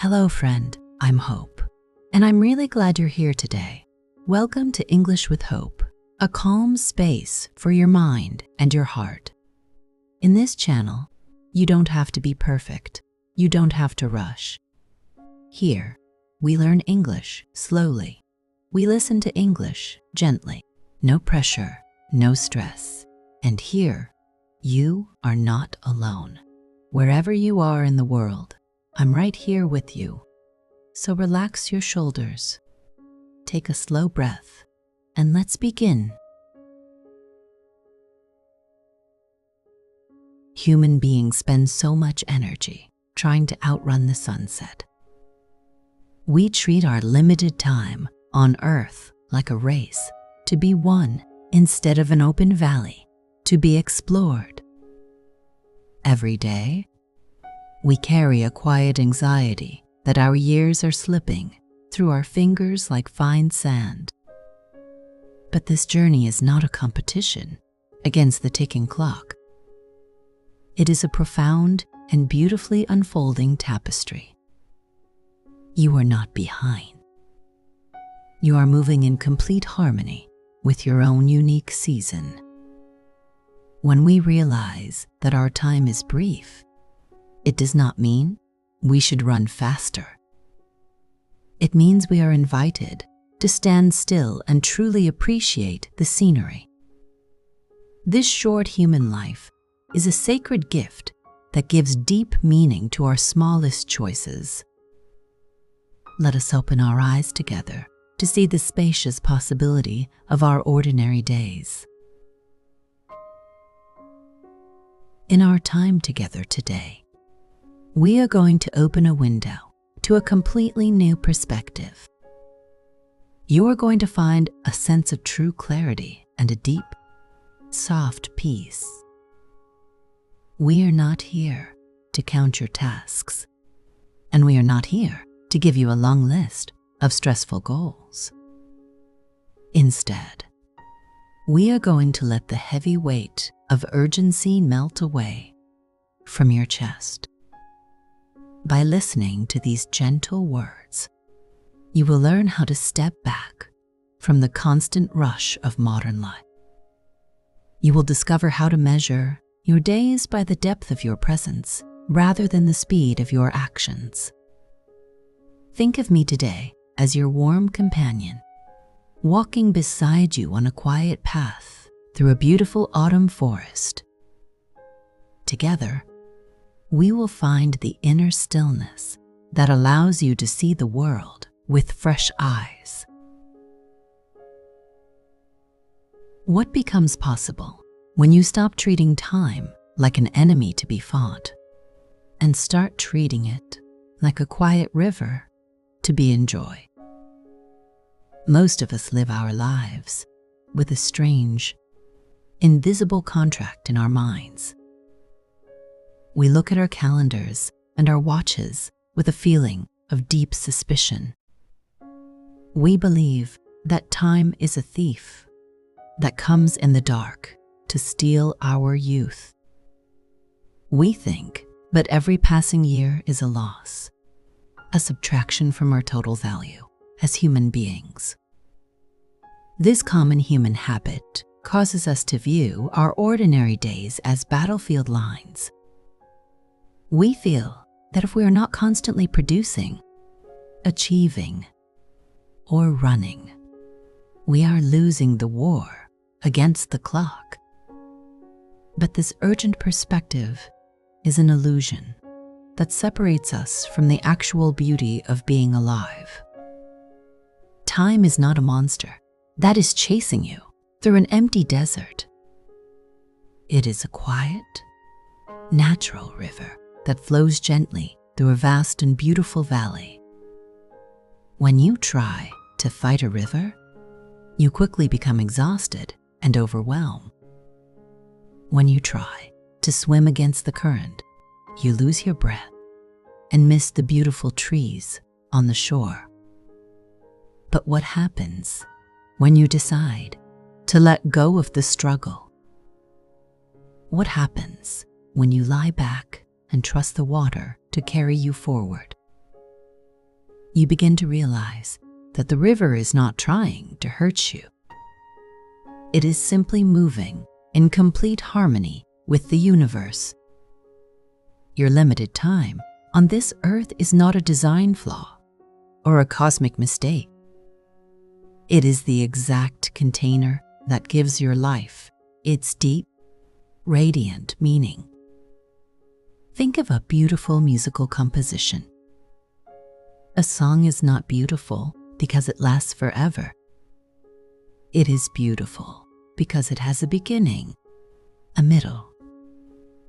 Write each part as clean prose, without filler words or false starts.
Hello, friend. I'm Hope, and I'm really glad you're here today. Welcome to English with Hope, a calm space for your mind and your heart. In this channel, you don't have to be perfect. You don't have to rush. Here, we learn English slowly. We listen to English gently. No pressure, no stress. And here, you are not alone. Wherever you are in the world, I'm right here with you. So relax your shoulders, take a slow breath, and let's begin. Human beings spend so much energy trying to outrun the sunset. We treat our limited time on Earth like a race to be won instead of an open valley to be explored. Every day, we carry a quiet anxiety that our years are slipping through our fingers like fine sand. But this journey is not a competition against the ticking clock. It is a profound and beautifully unfolding tapestry. You are not behind. You are moving in complete harmony with your own unique season. When we realize that our time is brief, it does not mean we should run faster. It means we are invited to stand still and truly appreciate the scenery. This short human life is a sacred gift that gives deep meaning to our smallest choices. Let us open our eyes together to see the spacious possibility of our ordinary days. In our time together today, we are going to open a window to a completely new perspective. You are going to find a sense of true clarity and a deep, soft peace. We are not here to count your tasks, and we are not here to give you a long list of stressful goals. Instead, we are going to let the heavy weight of urgency melt away from your chest. By listening to these gentle words, you will learn how to step back from the constant rush of modern life. You will discover how to measure your days by the depth of your presence rather than the speed of your actions. Think of me today as your warm companion, walking beside you on a quiet path through a beautiful autumn forest. Together, we will find the inner stillness that allows you to see the world with fresh eyes. What becomes possible when you stop treating time like an enemy to be fought and start treating it like a quiet river to be enjoyed? Most of us live our lives with a strange, invisible contract in our minds. We look at our calendars and our watches with a feeling of deep suspicion. We believe that time is a thief that comes in the dark to steal our youth. We think that every passing year is a loss, a subtraction from our total value as human beings. This common human habit causes us to view our ordinary days as battlefield lines. We feel that if we are not constantly producing, achieving, or running, we are losing the war against the clock. But this urgent perspective is an illusion that separates us from the actual beauty of being alive. Time is not a monster that is chasing you through an empty desert. It is a quiet, natural river that flows gently through a vast and beautiful valley. When you try to fight a river, you quickly become exhausted and overwhelmed. When you try to swim against the current, you lose your breath and miss the beautiful trees on the shore. But what happens when you decide to let go of the struggle? What happens when you lie back and trust the water to carry you forward? you begin to realize that the river is not trying to hurt you. It is simply moving in complete harmony with the universe. Your limited time on this earth is not a design flaw or a cosmic mistake. It is the exact container that gives your life its deep, radiant meaning. Think of a beautiful musical composition. A song is not beautiful because it lasts forever. It is beautiful because it has a beginning, a middle,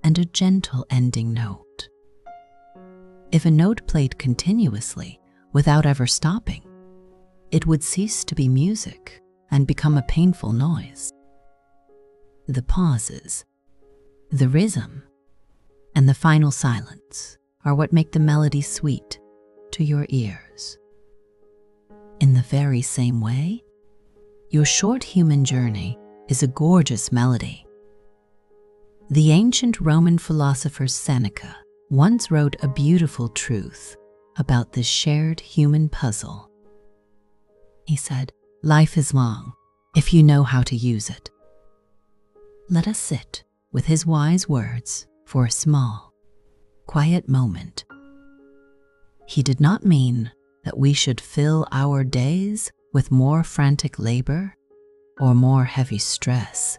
and a gentle ending note. If a note played continuously without ever stopping, it would cease to be music and become a painful noise. The pauses, the rhythm, and the final silence are what make the melody sweet to your ears. In the very same way, your short human journey is a gorgeous melody. The ancient Roman philosopher Seneca once wrote a beautiful truth about this shared human puzzle. He said, "Life is long if you know how to use it." Let us sit with his wise words for a small, quiet moment. He did not mean that we should fill our days with more frantic labor or more heavy stress.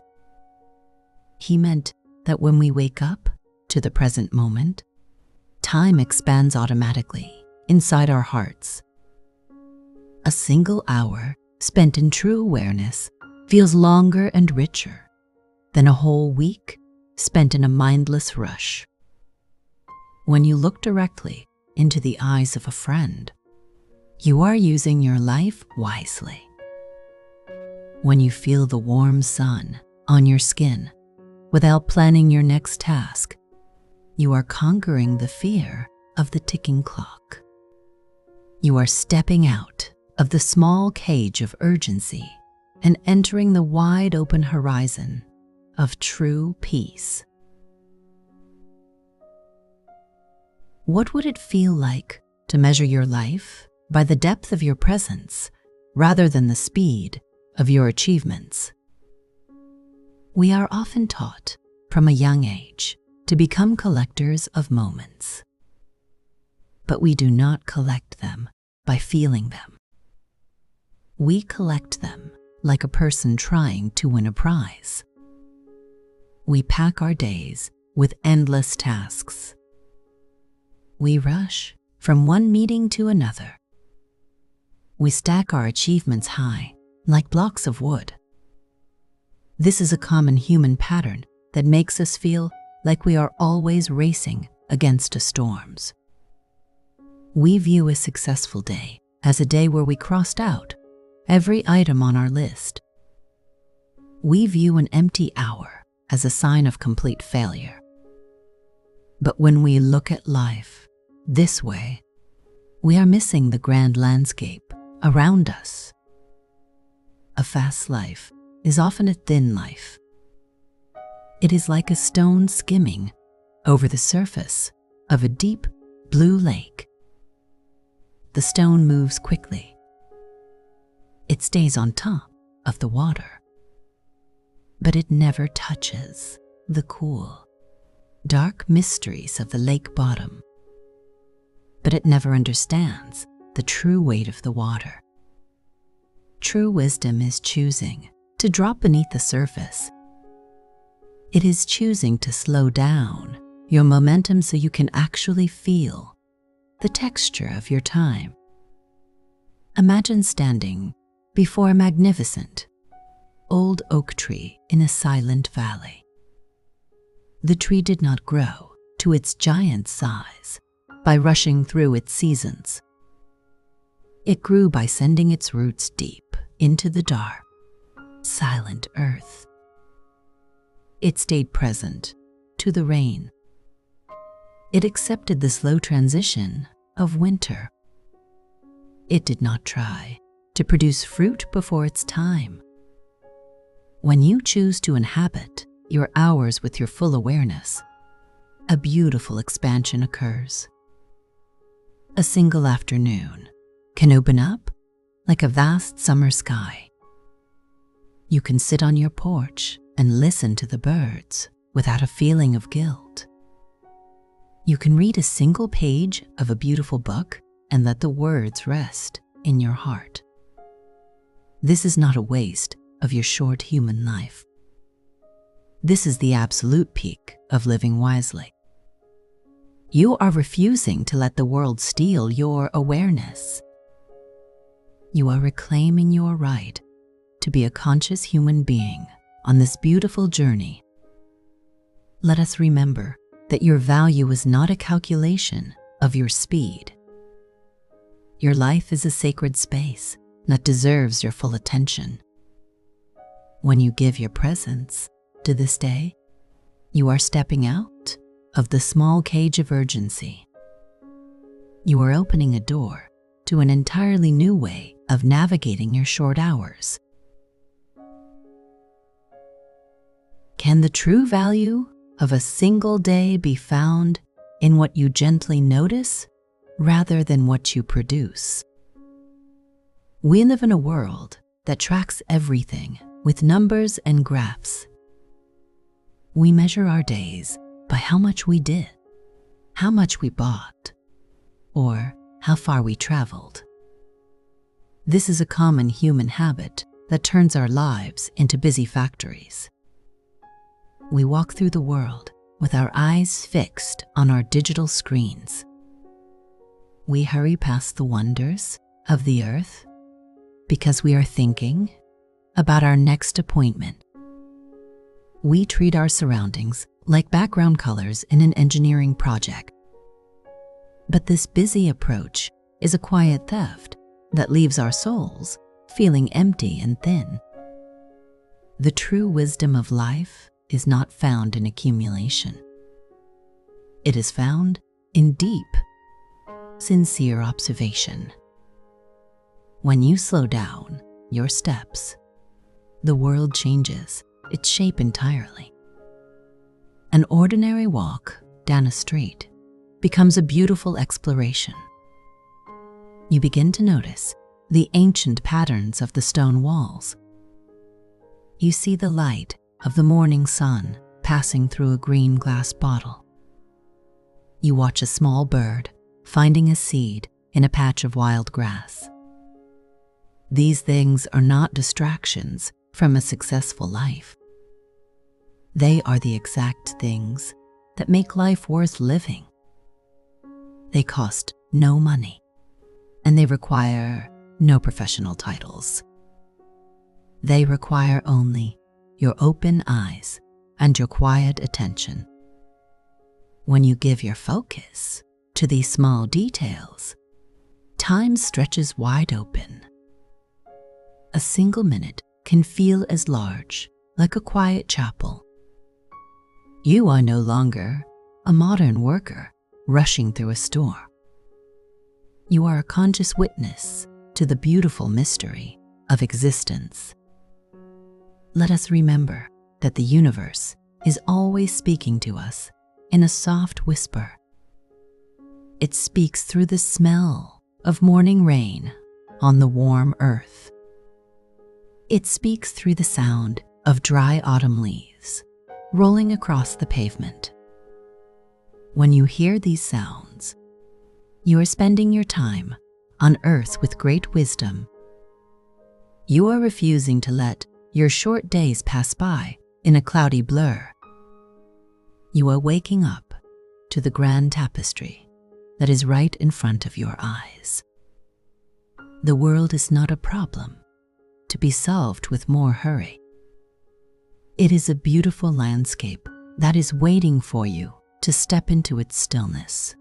He meant that when we wake up to the present moment, time expands automatically inside our hearts. A single hour spent in true awareness feels longer and richer than a whole week spent in a mindless rush. When you look directly into the eyes of a friend, you are using your life wisely. When you feel the warm sun on your skin without planning your next task, you are conquering the fear of the ticking clock. You are stepping out of the small cage of urgency and entering the wide open horizon of true peace. What would it feel like to measure your life by the depth of your presence rather than the speed of your achievements? We are often taught from a young age to become collectors of moments, but we do not collect them by feeling them. We collect them like a person trying to win a prize. We pack our days with endless tasks. We rush from one meeting to another. We stack our achievements high, like blocks of wood. This is a common human pattern that makes us feel like we are always racing against storms. We view a successful day as a day where we crossed out every item on our list. We view an empty hour as a sign of complete failure. But when we look at life this way, we are missing the grand landscape around us. A fast life is often a thin life. It is like a stone skimming over the surface of a deep blue lake. The stone moves quickly. It stays on top of the water, but it never touches the cool, dark mysteries of the lake bottom. But it never understands the true weight of the water. True wisdom is choosing to drop beneath the surface. It is choosing to slow down your momentum so you can actually feel the texture of your time. Imagine standing before a magnificent old oak tree in a silent valley. The tree did not grow to its giant size by rushing through its seasons. It grew by sending its roots deep into the dark, silent earth. It stayed present to the rain. It accepted the slow transition of winter. It did not try to produce fruit before its time. When you choose to inhabit your hours with your full awareness, a beautiful expansion occurs. A single afternoon can open up like a vast summer sky. You can sit on your porch and listen to the birds without a feeling of guilt. You can read a single page of a beautiful book and let the words rest in your heart. This is not a waste of your short human life. This is the absolute peak of living wisely. You are refusing to let the world steal your awareness. You are reclaiming your right to be a conscious human being on this beautiful journey. Let us remember that your value is not a calculation of your speed. Your life is a sacred space that deserves your full attention. When you give your presence to this day, you are stepping out of the small cage of urgency. You are opening a door to an entirely new way of navigating your short hours. Can the true value of a single day be found in what you gently notice rather than what you produce? We live in a world that tracks everything with numbers and graphs. We measure our days by how much we did, how much we bought, or how far we traveled. This is a common human habit that turns our lives into busy factories. We walk through the world with our eyes fixed on our digital screens. We hurry past the wonders of the earth because we are thinking about our next appointment. We treat our surroundings like background colors in an engineering project. But this busy approach is a quiet theft that leaves our souls feeling empty and thin. The true wisdom of life is not found in accumulation. It is found in deep, sincere observation. When you slow down your steps, the world changes its shape entirely. An ordinary walk down a street becomes a beautiful exploration. You begin to notice the ancient patterns of the stone walls. You see the light of the morning sun passing through a green glass bottle. You watch a small bird finding a seed in a patch of wild grass. These things are not distractions from a successful life. They are the exact things that make life worth living. They cost no money, and they require no professional titles. They require only your open eyes and your quiet attention. When you give your focus to these small details, time stretches wide open. A single minute can feel as large, like a quiet chapel. You are no longer a modern worker rushing through a store. You are a conscious witness to the beautiful mystery of existence. Let us remember that the universe is always speaking to us in a soft whisper. It speaks through the smell of morning rain on the warm earth. It speaks through the sound of dry autumn leaves rolling across the pavement. When you hear these sounds, you are spending your time on earth with great wisdom. You are refusing to let your short days pass by in a cloudy blur. You are waking up to the grand tapestry that is right in front of your eyes. The world is not a problem to be solved with more hurry. It is a beautiful landscape that is waiting for you to step into its stillness.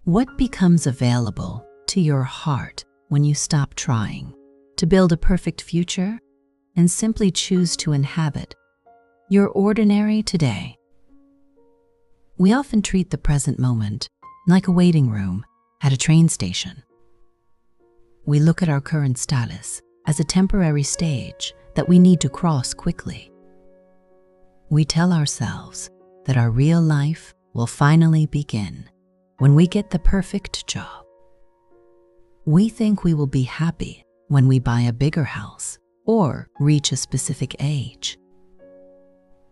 What becomes available to your heart when you stop trying to build a perfect future and simply choose to inhabit your ordinary today? We often treat the present moment like a waiting room at a train station. We look at our current status as a temporary stage that we need to cross quickly. We tell ourselves that our real life will finally begin when we get the perfect job. We think we will be happy when we buy a bigger house or reach a specific age.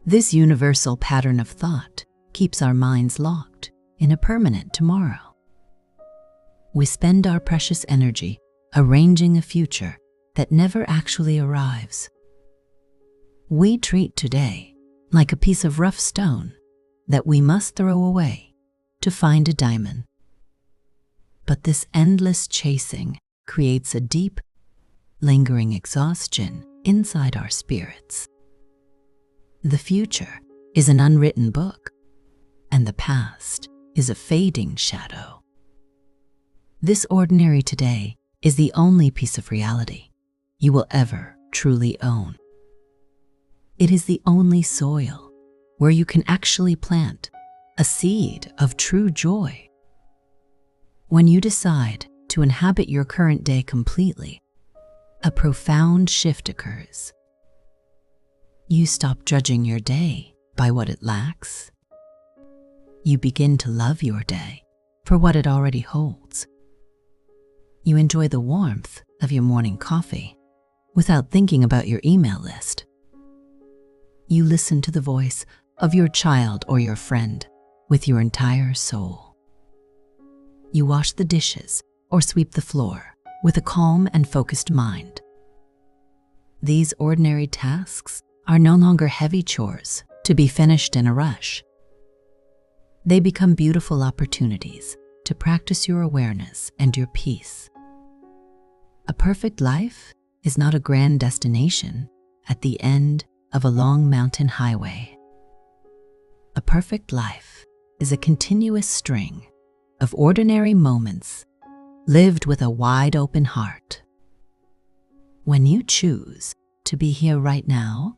This universal pattern of thought keeps our minds locked in a permanent tomorrow. We spend our precious energy arranging a future that never actually arrives. We treat today like a piece of rough stone that we must throw away to find a diamond. But this endless chasing creates a deep, lingering exhaustion inside our spirits. The future is an unwritten book, and the past is a fading shadow. This ordinary today is the only piece of reality you will ever truly own. It is the only soil where you can actually plant a seed of true joy. When you decide to inhabit your current day completely, a profound shift occurs. You stop judging your day by what it lacks. You begin to love your day for what it already holds. You enjoy the warmth of your morning coffee without thinking about your email list. You listen to the voice of your child or your friend with your entire soul. You wash the dishes or sweep the floor with a calm and focused mind. These ordinary tasks are no longer heavy chores to be finished in a rush. They become beautiful opportunities to practice your awareness and your peace. A perfect life is not a grand destination at the end of a long mountain highway. A perfect life is a continuous string of ordinary moments lived with a wide open heart. When you choose to be here right now,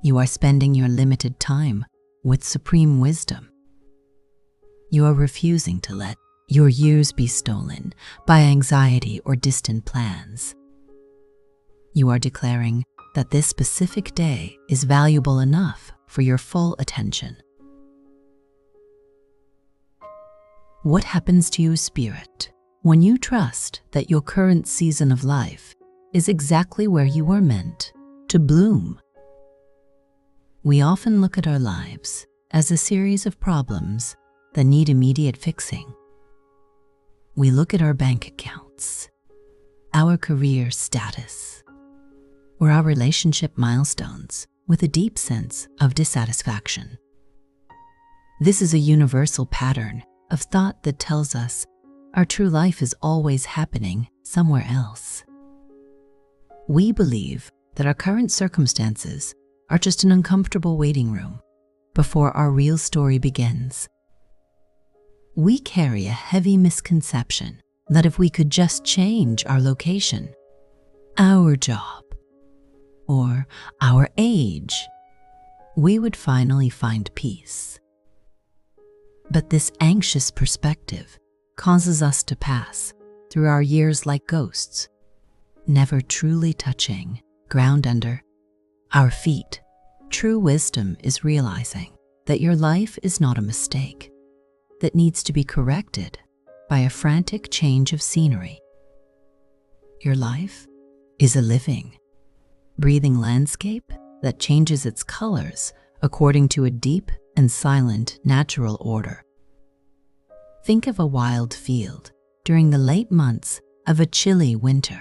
you are spending your limited time with supreme wisdom. You are refusing to let your years be stolen by anxiety or distant plans. You are declaring that this specific day is valuable enough for your full attention. What happens to your spirit when you trust that your current season of life is exactly where you were meant to bloom? We often look at our lives as a series of problems that need immediate fixing. We look at our bank accounts, our career status, or our relationship milestones with a deep sense of dissatisfaction. This is a universal pattern of thought that tells us our true life is always happening somewhere else. We believe that our current circumstances are just an uncomfortable waiting room before our real story begins. We carry a heavy misconception that if we could just change our location, our job, or our age, we would finally find peace. But this anxious perspective causes us to pass through our years like ghosts, never truly touching ground under our feet. True wisdom is realizing that your life is not a mistake that needs to be corrected by a frantic change of scenery. Your life is a living, breathing landscape that changes its colors according to a deep and silent natural order. Think of a wild field during the late months of a chilly winter.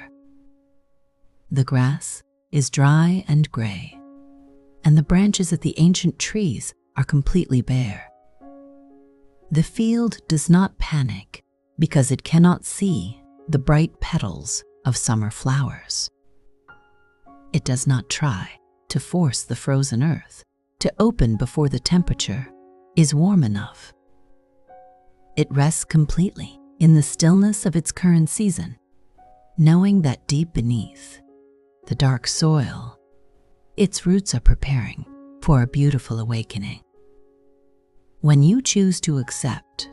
The grass is dry and gray, and the branches of the ancient trees are completely bare. The field does not panic because it cannot see the bright petals of summer flowers. It does not try to force the frozen earth to open before the temperature is warm enough. It rests completely in the stillness of its current season, knowing that deep beneath the dark soil, its roots are preparing for a beautiful awakening. When you choose to accept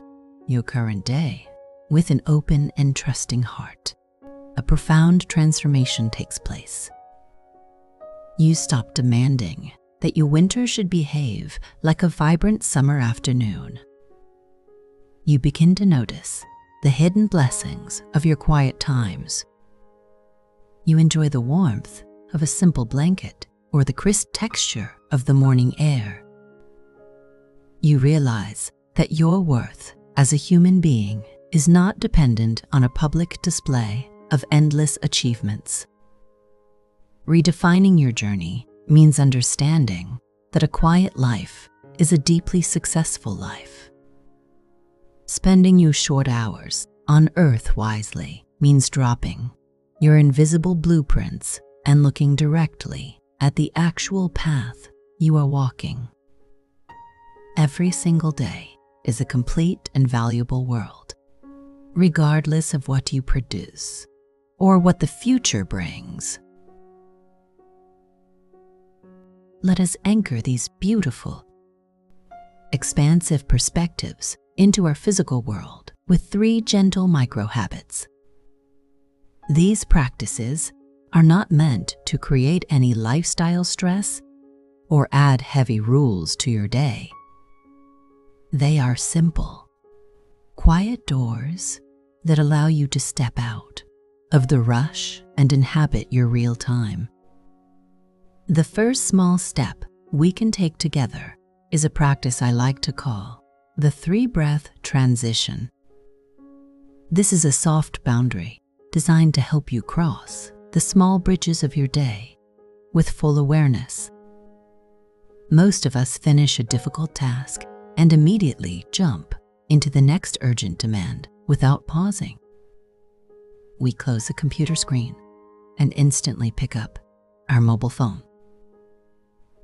your current day with an open and trusting heart, a profound transformation takes place. You stop demanding that your winter should behave like a vibrant summer afternoon. you begin to notice the hidden blessings of your quiet times. You enjoy the warmth of a simple blanket or the crisp texture of the morning air. You realize that your worth as a human being is not dependent on a public display of endless achievements. Redefining your journey means understanding that a quiet life is a deeply successful life. Spending your short hours on earth wisely means dropping your invisible blueprints and looking directly at the actual path you are walking. Every single day is a complete and valuable world, regardless of what you produce or what the future brings. Let us anchor these beautiful, expansive perspectives into our physical world with 3 gentle micro-habits. These practices are not meant to create any lifestyle stress or add heavy rules to your day. They are simple, quiet doors that allow you to step out of the rush and inhabit your real time. The first small step we can take together is a practice I like to call the 3-breath transition. This is a soft boundary designed to help you cross the small bridges of your day with full awareness. Most of us finish a difficult task and immediately jump into the next urgent demand without pausing. We close the computer screen and instantly pick up our mobile phone.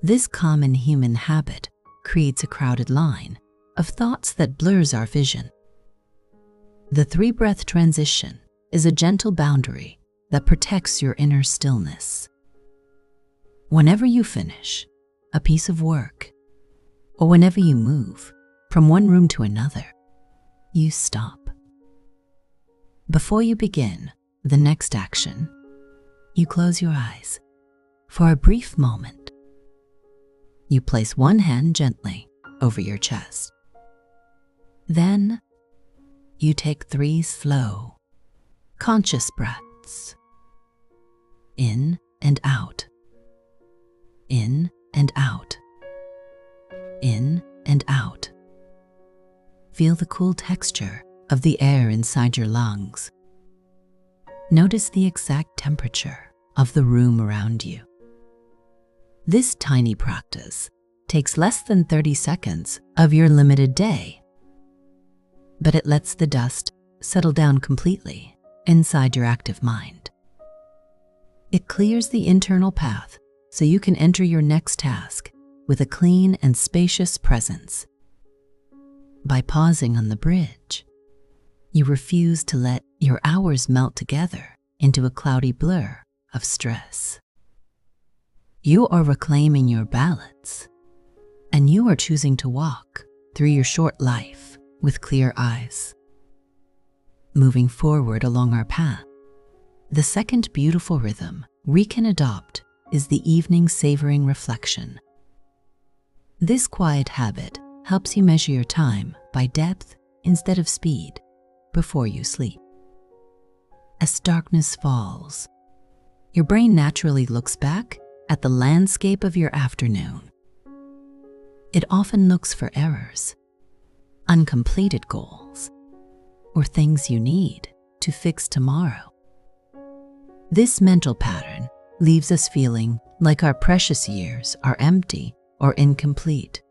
This common human habit creates a crowded line of thoughts that blurs our vision. The 3-breath transition is a gentle boundary that protects your inner stillness. Whenever you finish a piece of work, or whenever you move from one room to another, you stop. Before you begin the next action, you close your eyes for a brief moment. You place one hand gently over your chest. Then you take 3 slow, conscious breaths. In and out. In and out. In and out. Feel the cool texture of the air inside your lungs. Notice the exact temperature of the room around you. This tiny practice takes less than 30 seconds of your limited day, but it lets the dust settle down completely inside your active mind. It clears the internal path so you can enter your next task with a clean and spacious presence. By pausing on the bridge, you refuse to let your hours melt together into a cloudy blur of stress. You are reclaiming your balance, and you are choosing to walk through your short life with clear eyes. Moving forward along our path, the second beautiful rhythm we can adopt is the evening savoring reflection. This quiet habit helps you measure your time by depth instead of speed before you sleep. As darkness falls, your brain naturally looks back at the landscape of your afternoon. It often looks for errors, uncompleted goals, or things you need to fix tomorrow. This mental pattern leaves us feeling like our precious years are empty or incomplete.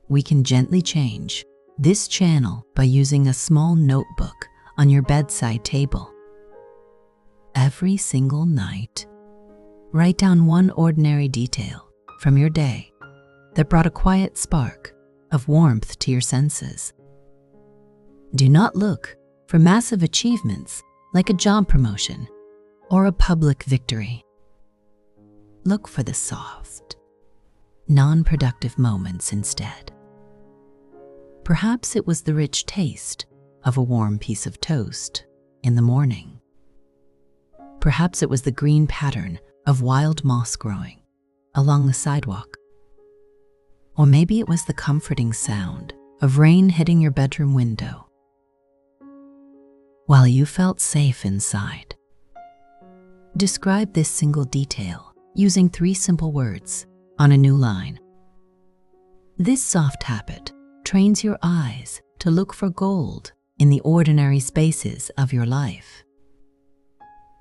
We can gently change this channel by using a small notebook on your bedside table. Every single night, write down one ordinary detail from your day that brought a quiet spark of warmth to your senses. Do not look for massive achievements like a job promotion or a public victory. Look for the soft, non-productive moments instead. Perhaps it was the rich taste of a warm piece of toast in the morning. Perhaps it was the green pattern of wild moss growing along the sidewalk. Or maybe it was the comforting sound of rain hitting your bedroom window while you felt safe inside. Describe this single detail using 3 simple words on a new line. This soft habit trains your eyes to look for gold in the ordinary spaces of your life.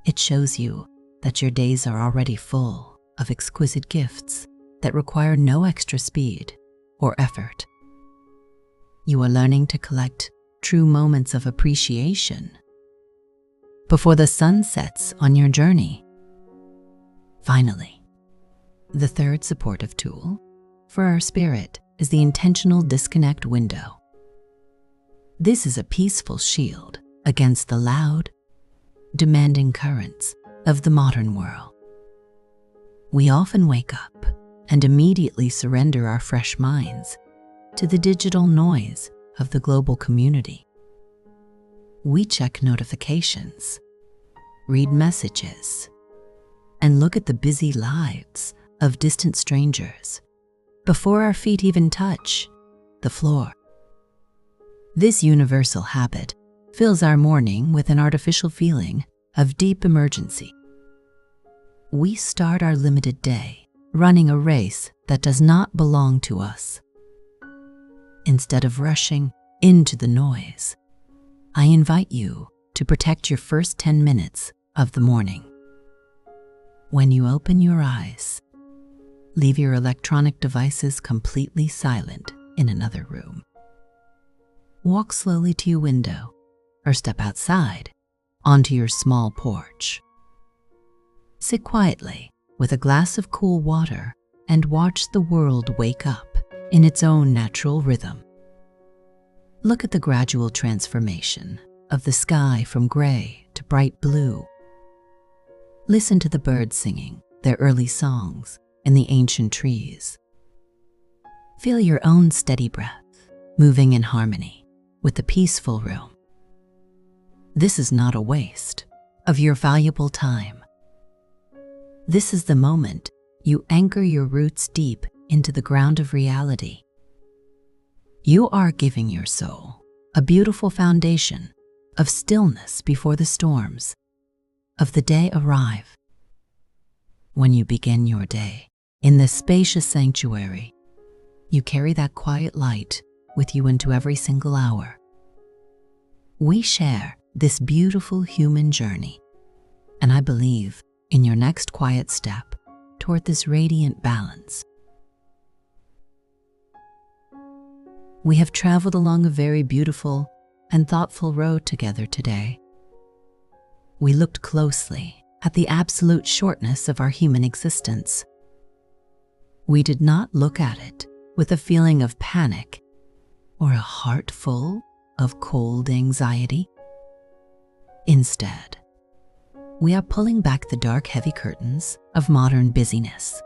It shows you that your days are already full of exquisite gifts that require no extra speed or effort. You are learning to collect true moments of appreciation before the sun sets on your journey. Finally, the third supportive tool for our spirit is the intentional disconnect window. This is a peaceful shield against the loud, demanding currents of the modern world. We often wake up and immediately surrender our fresh minds to the digital noise of the global community. We check notifications, read messages, and look at the busy lives of distant strangers before our feet even touch the floor. This universal habit fills our morning with an artificial feeling of deep emergency. We start our limited day running a race that does not belong to us. Instead of rushing into the noise, I invite you to protect your first 10 minutes of the morning. When you open your eyes, leave your electronic devices completely silent in another room. Walk slowly to your window or step outside onto your small porch. Sit quietly with a glass of cool water and watch the world wake up in its own natural rhythm. Look at the gradual transformation of the sky from gray to bright blue. Listen to the birds singing their early songs in the ancient trees. Feel your own steady breath moving in harmony with the peaceful room. This is not a waste of your valuable time. This is the moment you anchor your roots deep into the ground of reality. You are giving your soul a beautiful foundation of stillness before the storms of the day arrive. When you begin your day in this spacious sanctuary, you carry that quiet light with you into every single hour. We share this beautiful human journey, and I believe in your next quiet step toward this radiant balance. We have traveled along a very beautiful and thoughtful road together today. We looked closely at the absolute shortness of our human existence. We did not look at it with a feeling of panic or a heart full of cold anxiety. Instead, we are pulling back the dark, heavy curtains of modern busyness.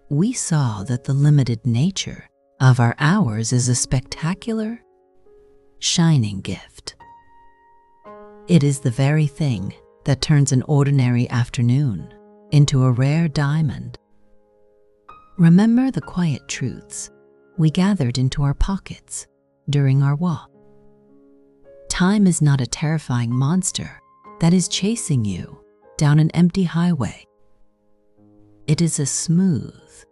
We saw that the limited nature of our hours is a spectacular, shining gift. It is the very thing that turns an ordinary afternoon into a rare diamond. Remember the quiet truths we gathered into our pockets during our walk. Time is not a terrifying monster that is chasing you down an empty highway. It is a smooth,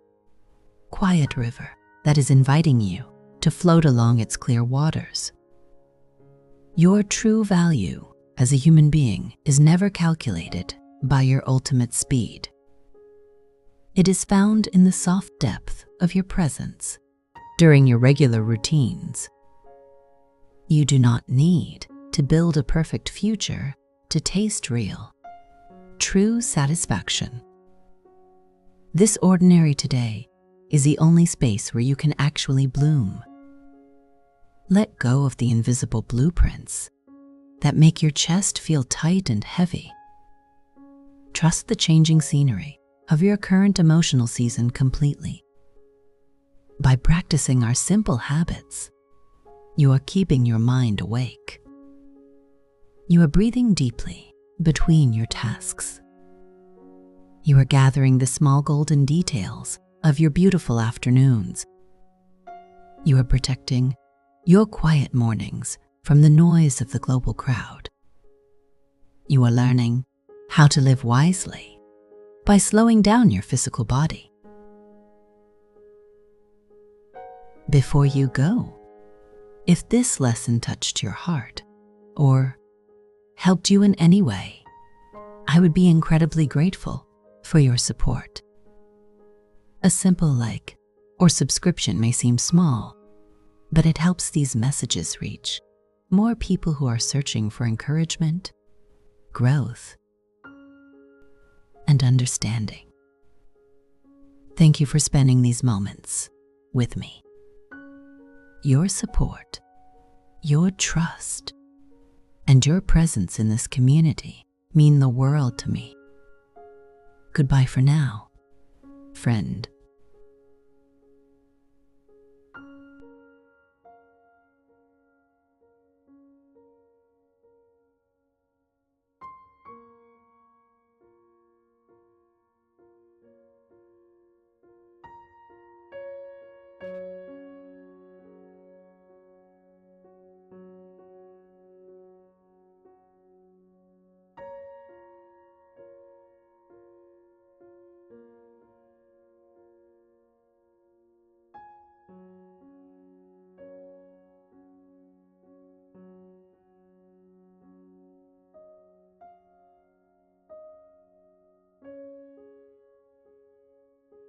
quiet river that is inviting you to float along its clear waters. Your true value as a human being is never calculated by your ultimate speed. It is found in the soft depth of your presence during your regular routines. You do not need to build a perfect future to taste real, true satisfaction. This ordinary today is the only space where you can actually bloom. Let go of the invisible blueprints that make your chest feel tight and heavy. Trust the changing scenery of your current emotional season completely. By practicing our simple habits, you are keeping your mind awake. You are breathing deeply between your tasks. You are gathering the small golden details of your beautiful afternoons. You are protecting your quiet mornings from the noise of the global crowd. You are learning how to live wisely by slowing down your physical body. Before you go, if this lesson touched your heart or helped you in any way, I would be incredibly grateful for your support. A simple like or subscription may seem small, but it helps these messages reach more people who are searching for encouragement, growth, and understanding. Thank you for spending these moments with me. Your support, your trust, and your presence in this community mean the world to me. Goodbye for now, friend.